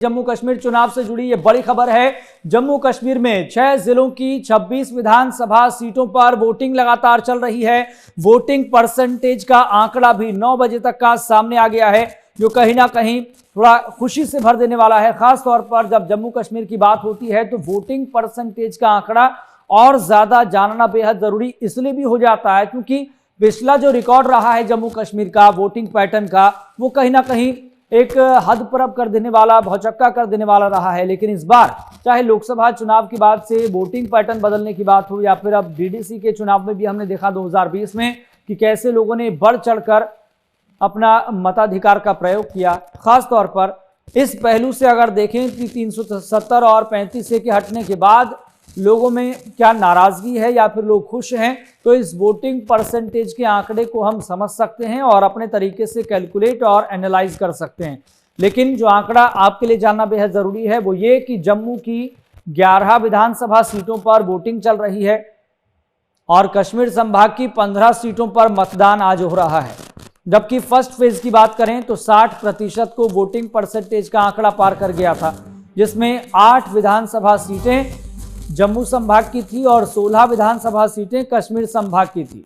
जम्मू कश्मीर चुनाव से जुड़ी ये बड़ी खबर है। जम्मू कश्मीर में 6 जिलों की 26 विधानसभा सीटों पर वोटिंग लगातार चल रही है। वोटिंग परसेंटेज का आंकड़ा भी 9 बजे तक का सामने आ गया है, जो कहीं ना कहीं थोड़ा खुशी से भर देने वाला है। खास तौर पर जब जम्मू कश्मीर की बात होती है तो वोटिंग परसेंटेज का आंकड़ा और ज्यादा जानना बेहद जरूरी इसलिए भी हो जाता है क्योंकि पिछला जो रिकॉर्ड रहा है जम्मू कश्मीर का वोटिंग पैटर्न का, वो कहीं ना कहीं एक हद परब कर देने वाला, भौचक्का कर देने वाला रहा है। लेकिन इस बार चाहे लोकसभा चुनाव के बाद से वोटिंग पैटर्न बदलने की बात हो या फिर अब डीडीसी के चुनाव में भी हमने देखा 2020 में कि कैसे लोगों ने बढ़ चढ़कर अपना मताधिकार का प्रयोग किया। खास तौर पर इस पहलू से अगर देखें कि 370 और 35 के हटने के बाद लोगों में क्या नाराजगी है या फिर लोग खुश हैं, तो इस वोटिंग परसेंटेज के आंकड़े को हम समझ सकते हैं और अपने तरीके से कैलकुलेट और एनालाइज कर सकते हैं। लेकिन जो आंकड़ा आपके लिए जानना बेहद जरूरी है वो ये कि जम्मू की 11 विधानसभा सीटों पर वोटिंग चल रही है और कश्मीर संभाग की 15 सीटों पर मतदान आज हो रहा है। जबकि फर्स्ट फेज की बात करें तो 60% को वोटिंग परसेंटेज का आंकड़ा पार कर गया था, जिसमें 8 विधानसभा सीटें जम्मू संभाग की थी और 16 विधानसभा सीटें कश्मीर संभाग की थी।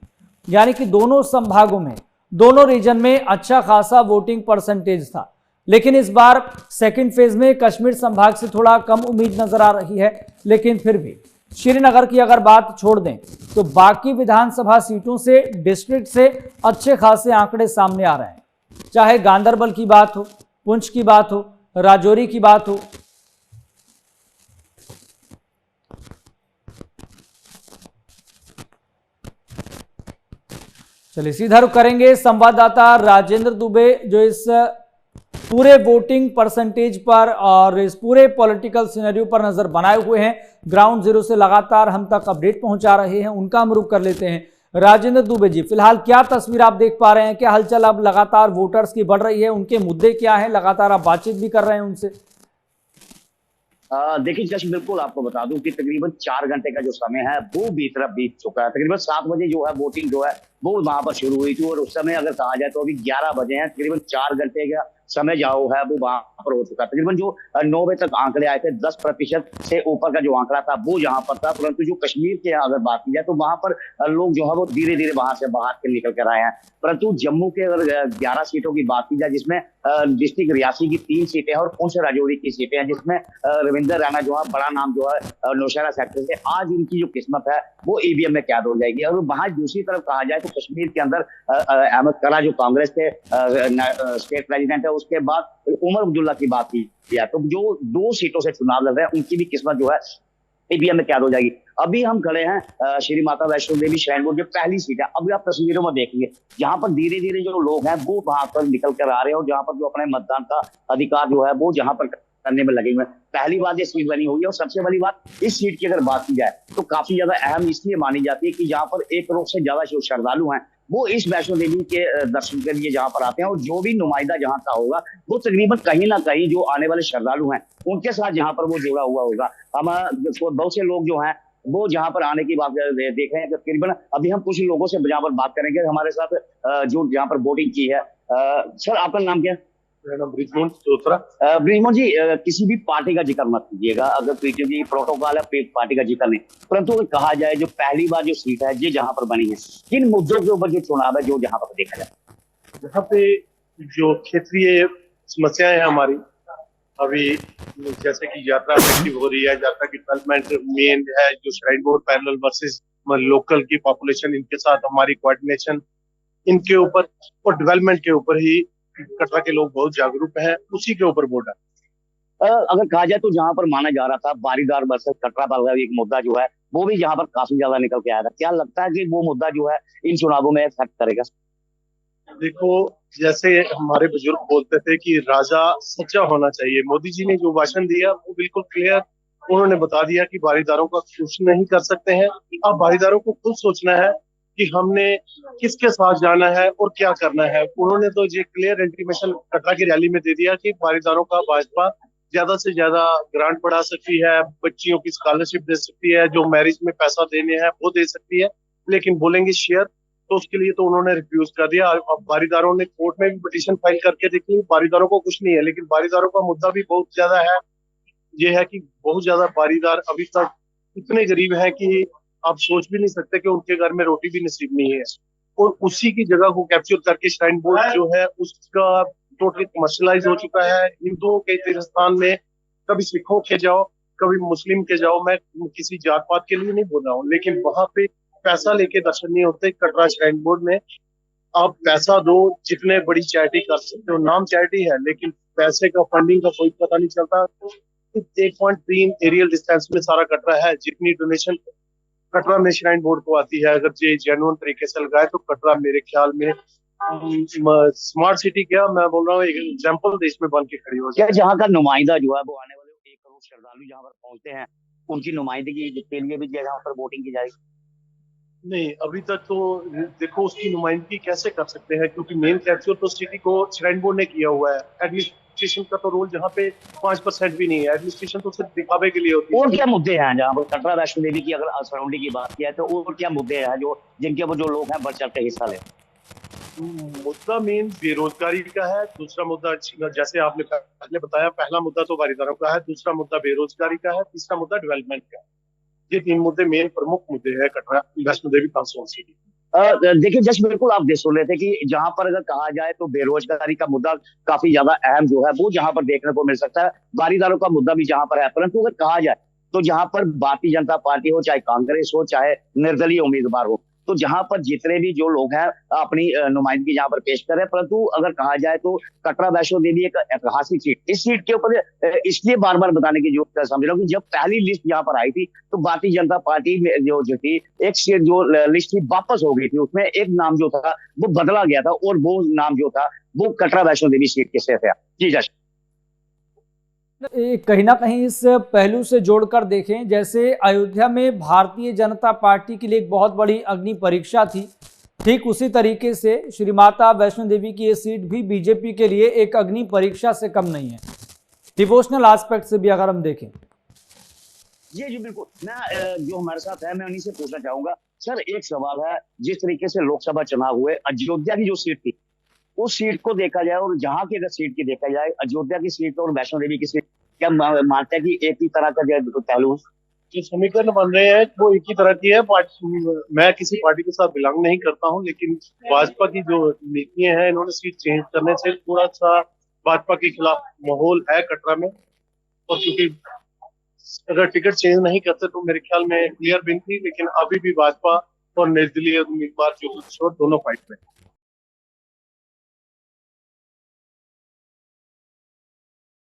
यानी कि दोनों संभागों में, दोनों रीजन में अच्छा खासा वोटिंग परसेंटेज था। लेकिन इस बार सेकंड फेज में कश्मीर संभाग से थोड़ा कम उम्मीद नजर आ रही है। लेकिन फिर भी श्रीनगर की अगर बात छोड़ दें तो बाकी विधानसभा सीटों से, डिस्ट्रिक्ट से अच्छे खासे आंकड़े सामने आ रहे हैं। चाहे गांदरबल की बात हो, पुंछ की बात हो, राजौरी की बात हो, चलिए सीधा रुख करेंगे संवाददाता राजेंद्र दुबे जो इस पूरे वोटिंग परसेंटेज पर और इस पूरे पॉलिटिकल सिनेरियो पर नजर बनाए हुए हैं, ग्राउंड जीरो से लगातार हम तक अपडेट पहुंचा रहे हैं। उनका हम रुख कर लेते हैं। राजेंद्र दुबे जी, फिलहाल क्या तस्वीर आप देख पा रहे हैं? क्या हलचल अब लगातार वोटर्स की बढ़ रही है? उनके मुद्दे क्या हैं? लगातार आप बातचीत भी कर रहे हैं उनसे। देखिए जस्ट बिल्कुल आपको बता दूं कि तकरीबन 4 घंटे का जो समय है वो बीत चुका है। तकरीबन 7 बजे जो है वोटिंग जो है वो वहां पर शुरू हुई थी और उस समय अगर कहा जाए तो अभी 11 बजे हैं। तकरीबन 4 घंटे का समय जाओ है वो वहां पर हो चुका है। तकरीबन जो 9 बजे तक आंकड़े आए थे 10% से ऊपर का जो आंकड़ा था वो यहाँ पर था। परंतु जो कश्मीर के अगर बात की जाए तो वहां पर लोग जो है वो धीरे धीरे वहां से बाहर के निकल कर आए हैं। परंतु जम्मू के अगर 11 सीटों की बात की जाए जिसमें डिस्ट्रिक्ट रियासी की 3 सीटें हैं और पुंछ राजौरी की सीटें हैं, जिसमें रविंदर रैना जो है बड़ा नाम जो है नौशहरा सेक्टर से, आज इनकी जो किस्मत है वो ईवीएम में कैद हो जाएगी। और वहां दूसरी तरफ कहा जाए तो कश्मीर के अंदर अहमद करा जो कांग्रेस के स्टेट प्रेसिडेंट है, उसके बाद उमर अब्दुल्ला की बात की है तो जो 2 सीटों से चुनाव लड़ रहे हैं उनकी भी किस्मत जो है ईवीएम में कैद हो जाएगी। अभी हम खड़े हैं श्री माता वैष्णो देवी श्राइन बोर्ड जो पहली सीट है। अभी आप तस्वीरों में देखिए जहां पर धीरे धीरे जो लोग हैं वो वहां पर निकल कर आ रहे हैं और जहां पर जो अपने मतदान का अधिकार जो है वो जहां पर करने में लगे हुए हैं। पहली बार ये सीट बनी हुई है और सबसे बड़ी बात इस सीट की अगर बात की जाए तो काफी ज्यादा अहम इसलिए मानी जाती है कि यहाँ पर 1 करोड़ से ज्यादा जो श्रद्धालु हैं वो इस वैष्णो देवी के दर्शन के लिए जहां पर आते हैं और जो भी नुमाइंदा जहां का होगा वो तकरीबन कहीं ना कहीं जो आने वाले श्रद्धालु हैं उनके साथ जहां पर वो जुड़ा हुआ होगा। हम बहुत से लोग जो हैं वो जहां पर आने की बात देख रहे हैं। तकरीबन अभी हम कुछ लोगों से जहां पर बात करेंगे हमारे साथ जो जहां पर वोटिंग की है। सर आपका नाम क्या? ब्रिजमोहन चौथरा। ब्रिजमोहन जी, किसी भी पार्टी का जिक्र मत कीजिएगा, अगर क्योंकि प्रोटोकॉल है पार्टी का जिक्र नहीं। परंतु अगर कहा जाए जो पहली बार जो सीट है ये जहां पर बनी है, किन मुद्दों के ऊपर जो चुनाव है जो जहां पर देखा जाए? यहाँ पे जो क्षेत्रीय समस्याएं हैं हमारी, अभी जैसे कि यात्रा एक्टिव हो रही है, यात्रा की डेवलपमेंट मेन है, जो shrine board parallel versus local की पॉपुलेशन, इनके साथ हमारी कोऑर्डिनेशन, इनके ऊपर और डेवलपमेंट के ऊपर ही कटरा के लोग बहुत जागरूक हैं, उसी के ऊपर वोट है। अगर कहा जाए तो जहां पर माना जा रहा था बारीदार वर्सेस कटरा वाला एक मुद्दा जो है वो भी यहाँ पर काफी ज्यादा निकल के आया था। क्या लगता है कि वो मुद्दा जो है इन चुनावों में इफेक्ट करेगा? देखो, जैसे हमारे बुजुर्ग बोलते थे कि राजा सच्चा होना चाहिए, मोदी जी ने जो भाषण दिया वो बिल्कुल क्लियर उन्होंने बता दिया कि बारीदारों का कुछ नहीं कर सकते हैं। अब बारीदारों को खुद सोचना है कि हमने किसके साथ जाना है और क्या करना है। उन्होंने तो ये क्लियर इंटीमेशन कटरा की रैली में दे दिया कि बारीदारों का भाजपा ज्यादा से ज्यादा ग्रांट बढ़ा सकती है, बच्चियों की स्कॉलरशिप दे सकती है, जो मैरिज में पैसा देने हैं वो दे सकती है, लेकिन बोलेंगे शेयर तो उसके लिए तो उन्होंने रिफ्यूज कर दिया। अब बारीदारों ने कोर्ट में भी पिटीशन फाइल करके देखी, बारीदारों को कुछ नहीं है, लेकिन बारीदारों का मुद्दा भी बहुत ज्यादा है। ये है कि बहुत ज्यादा बारीदार अभी तक इतने गरीब हैं कि आप सोच भी नहीं सकते कि उनके घर में रोटी भी नसीब नहीं है। और उसी की जगह को कैप्चर करके श्राइन बोर्ड जो है उसका टोटली कमर्शलाइज हो चुका है। हिंदुओं के तीर्थ स्थान में कभी सिखों के जाओ, कभी मुस्लिम के जाओ, मैं किसी जात पात के लिए नहीं बोल रहा हूँ, लेकिन वहां पे पैसा लेके दर्शन नहीं होते। कटरा श्राइन बोर्ड में आप पैसा दो, जितने बड़ी चैरिटी कर सकते हो, नाम चैरिटी है लेकिन पैसे का फंडिंग का कोई पता नहीं चलता। 1.3 एरियल डिस्टेंस में सारा कटरा है। जितनी डोनेशन कटरा में श्राइन बोर्ड को आती है, अगर ये जेन्युइन तरीके से लगाए तो कटरा मेरे ख्याल में स्मार्ट सिटी, क्या मैं बोल रहा हूँ, एक एग्जाम्पल देश में बन के खड़ी हो क्या जहाँ का नुमाइंदा जो है वो आने वाले 1 करोड़ श्रद्धालु जहाँ पर पहुंचते हैं उनकी नुमाइंदगी के लिए भी जहाँ पर वोटिंग की जाएगी? नहीं, अभी तक तो देखो उसकी नुमाइंदगी कैसे कर सकते हैं, क्योंकि मेन कैप्चर तो सिटी को श्राइन बोर्ड ने किया हुआ है। एडमिनिस्ट्रेशन का तो रोल जहाँ पे 5% भी नहीं है। एडमिनिस्ट्रेशन तो सिर्फ दिखावे के लिए होती है। और क्या मुद्दे हैं जहाँ पर कटरा वैष्णो देवी की अगर सराउंडिंग की बात किया तो और क्या मुद्दे हैं जो जिनके ऊपर जो लोग हैं बढ़ चढ़ के हिस्सा ले? मुद्दा मेन बेरोजगारी का है। दूसरा मुद्दा, जैसे आपने पहले बताया, पहला मुद्दा तो बारीदारों का है, दूसरा मुद्दा बेरोजगारी का है, तीसरा मुद्दा डेवलपमेंट का है। ये 3 मुद्दे मेन प्रमुख मुद्दे हैं कटरा वैष्णो देवी कांस्टिट्यूंसी। देखिए जस्ट बिल्कुल आप देख सुन रहे थे कि जहां पर अगर कहा जाए तो बेरोजगारी का मुद्दा काफी ज्यादा अहम जो है वो जहां पर देखने को मिल सकता है। बारीदारों का मुद्दा भी जहां पर है, परंतु अगर कहा जाए तो जहां पर भारतीय जनता पार्टी हो, चाहे कांग्रेस हो, चाहे निर्दलीय उम्मीदवार हो, तो जहां पर जितने भी जो लोग हैं अपनी नुमाइंदगी जहां पर पेश कर रहे हैं, परंतु अगर कहा जाए तो कटरा वैष्णो देवी एक ऐतिहासिक सीट, इस सीट के ऊपर इसलिए बार बार बताने की जरूरत है समझ रहा हूँ कि जब पहली लिस्ट यहाँ पर आई थी तो भारतीय जनता पार्टी में जो थी एक सीट जो लिस्ट थी वापस हो गई थी, उसमें एक नाम जो था वो बदला गया था और वो नाम जो था वो कटरा वैष्णो देवी सीट के से था। जी जश कहीं ना कहीं इस पहलू से जोड़कर देखें, जैसे अयोध्या में भारतीय जनता पार्टी के लिए एक बहुत बड़ी अग्नि परीक्षा थी, ठीक उसी तरीके से श्री माता वैष्णो देवी की ये सीट भी बीजेपी के लिए एक अग्नि परीक्षा से कम नहीं है, डिवोशनल एस्पेक्ट से भी अगर हम देखें। जी बिल्कुल, मैं जो हमारे साथ है मैं उन्हीं से पूछना चाहूंगा। सर एक सवाल है, जिस तरीके से लोकसभा चुनाव हुए, अयोध्या की जो सीट थी उस सीट को देखा जाए और जहां की अगर सीट की देखा जाए, अयोध्या की सीट और वैष्णो देवी की सीट, क्या मानते हैं कि एक ही तरह का जो पहलू जो समीकरण बन रहे हैं वो एक ही तरह की है। मैं किसी पार्टी के साथ बिलोंग नहीं करता हूं, लेकिन भाजपा की जो नीतियां हैं, इन्होंने सीट चेंज करने से थोड़ा सा भाजपा के खिलाफ माहौल है कटरा में। और क्योंकि अगर टिकट चेंज नहीं करते तो मेरे ख्याल में क्लियर विन थी, लेकिन अभी भी भाजपा और निर्दलीय उम्मीदवार जो दोनों फाइट में।